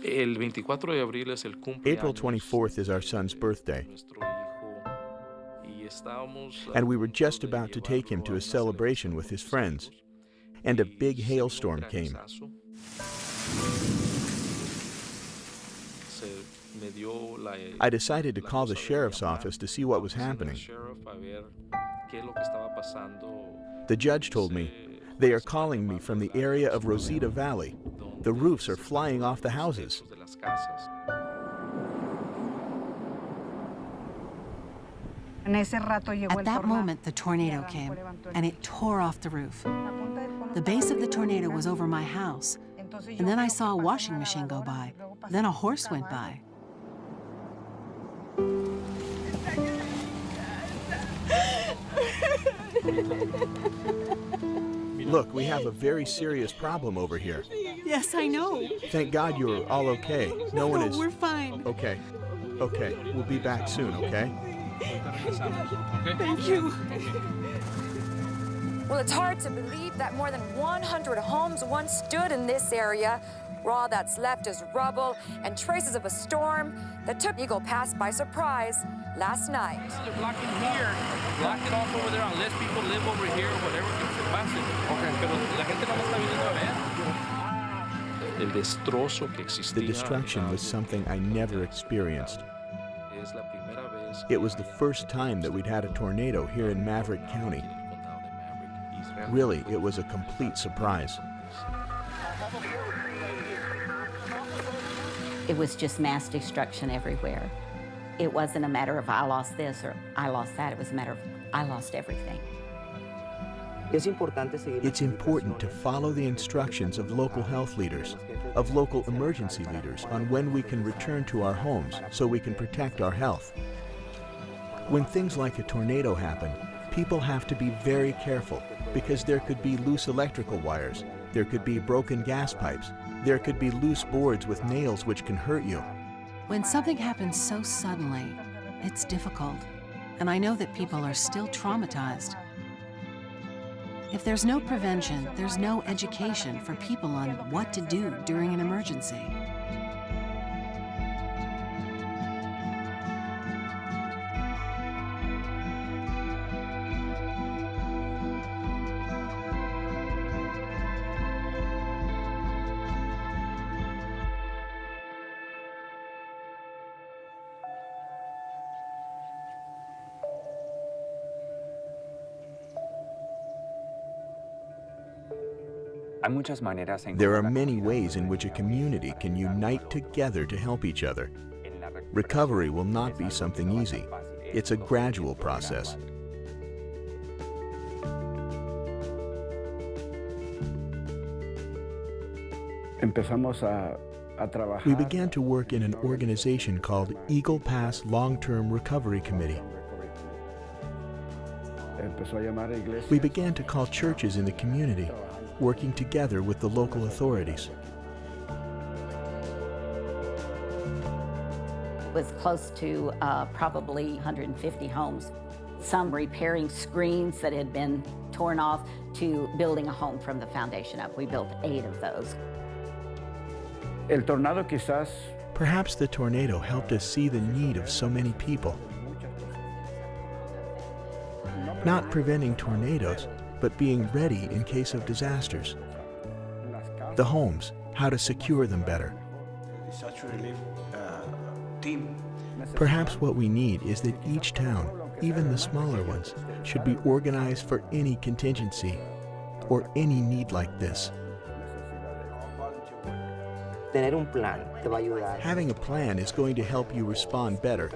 April 24th is our son's birthday, and we were just about to take him to a celebration with his friends, and a big hailstorm came. I decided to call the sheriff's office to see what was happening. The judge told me, "They are calling me from the area of Rosita Valley. The roofs are flying off the houses." At that moment, the tornado came, and it tore off the roof. The base of the tornado was over my house, and then I saw a washing machine go by. Then a horse went by. Look, we have a very serious problem over here. Yes, I know. Thank God you're all okay. No one is... We're fine. Okay. Okay, we'll be back soon, okay? Thank you. Well, it's hard to believe that more than 100 homes once stood in this area, where all that's left is rubble and traces of a storm that took Eagle Pass by surprise last night. They're blocking here, block it off over there unless people live over here or whatever que se pase. Okay. Pero la gente no lo está viniendo a ver. El destrozo que existía. The destruction was something I never experienced. It was the first time that we'd had a tornado here in Maverick County. Really, it was a complete surprise. It was just mass destruction everywhere. It wasn't a matter of I lost this or I lost that. It was a matter of I lost everything. It's important to follow the instructions of local health leaders, of local emergency leaders on when we can return to our homes so we can protect our health. When things like a tornado happen, people have to be very careful because there could be loose electrical wires, there could be broken gas pipes, there could be loose boards with nails which can hurt you. When something happens so suddenly, it's difficult. And I know that people are still traumatized. If there's no prevention, there's no education for people on what to do during an emergency. There are many ways in which a community can unite together to help each other. Recovery will not be something easy. It's a gradual process. We began to work in an organization called Eagle Pass Long-Term Recovery Committee. We began to call churches in the community, working together with the local authorities. It was close to probably 150 homes. Some repairing screens that had been torn off to building a home from the foundation up. We built 8 of those. Perhaps the tornado helped us see the need of so many people. Not preventing tornadoes, but being ready in case of disasters. The homes, how to secure them better. Perhaps what we need is that each town, even the smaller ones, should be organized for any contingency or any need like this. Having a plan is going to help you respond better.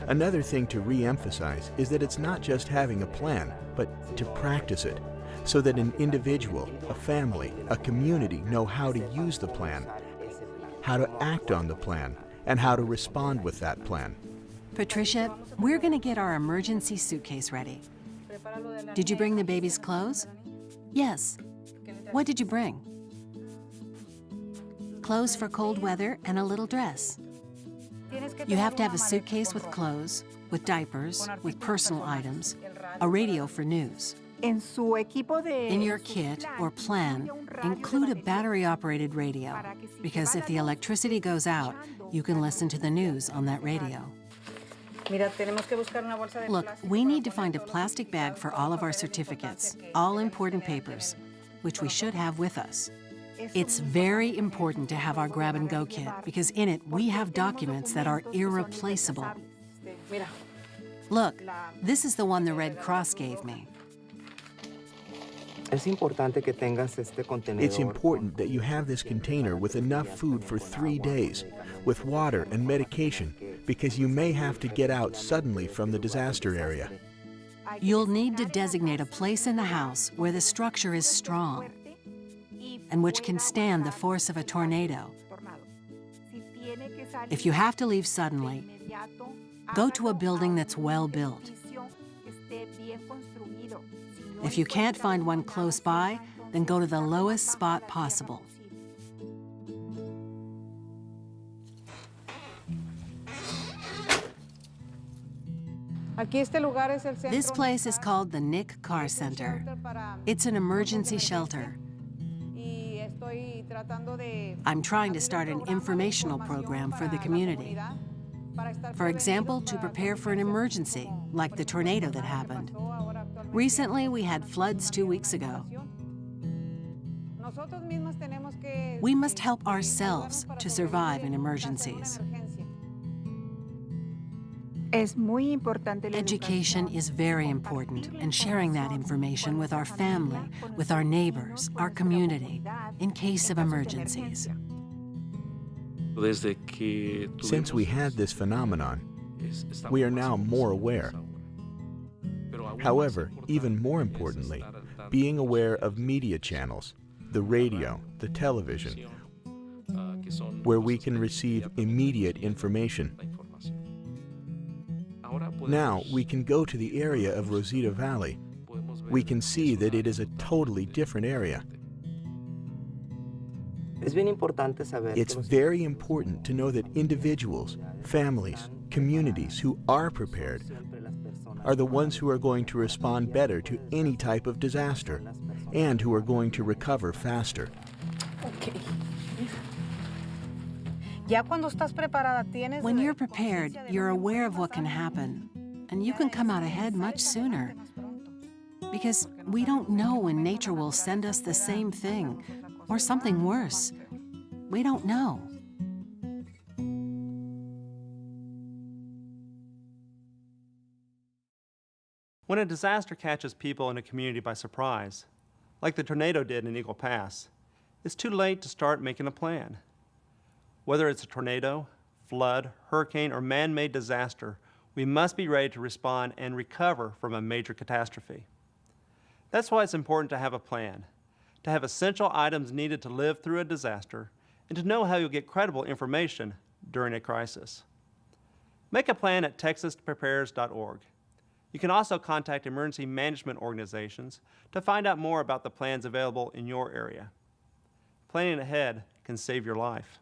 Another thing to re-emphasize is that it's not just having a plan, but to practice it, so that an individual, a family, a community know how to use the plan, how to act on the plan, and how to respond with that plan. Patricia, we're going to get our emergency suitcase ready. Did you bring the baby's clothes? Yes. What did you bring? Clothes for cold weather and a little dress. You have to have a suitcase with clothes, with diapers, with personal items, a radio for news. In your kit or plan, include a battery-operated radio, because if the electricity goes out, you can listen to the news on that radio. Look, we need to find a plastic bag for all of our certificates, all important papers, which we should have with us. It's very important to have our grab-and-go kit, because in it we have documents that are irreplaceable. Look, this is the one the Red Cross gave me. It's important that you have this container with enough food for 3 days, with water and medication, because you may have to get out suddenly from the disaster area. You'll need to designate a place in the house where the structure is strong and which can stand the force of a tornado. If you have to leave suddenly, go to a building that's well built. If you can't find one close by, then go to the lowest spot possible. This place is called the Nick Carr Center. It's an emergency shelter. I'm trying to start an informational program for the community. For example, to prepare for an emergency, like the tornado that happened. Recently, we had floods 2 weeks ago. We must help ourselves to survive in emergencies. Education is very important, and sharing that information with our family, with our neighbors, our community, in case of emergencies. Since we had this phenomenon, we are now more aware. However, even more importantly, being aware of media channels, the radio, the television, where we can receive immediate information. Now we can go to the area of Rosita Valley. We can see that it is a totally different area. It's very important to know that individuals, families, communities who are prepared are the ones who are going to respond better to any type of disaster and who are going to recover faster. When you're prepared, you're aware of what can happen, and you can come out ahead much sooner. Because we don't know when nature will send us the same thing, or something worse. We don't know. When a disaster catches people in a community by surprise, like the tornado did in Eagle Pass, it's too late to start making a plan. Whether it's a tornado, flood, hurricane, or man-made disaster, we must be ready to respond and recover from a major catastrophe. That's why it's important to have a plan, to have essential items needed to live through a disaster, and to know how you'll get credible information during a crisis. Make a plan at texasprepares.org. You can also contact emergency management organizations to find out more about the plans available in your area. Planning ahead can save your life.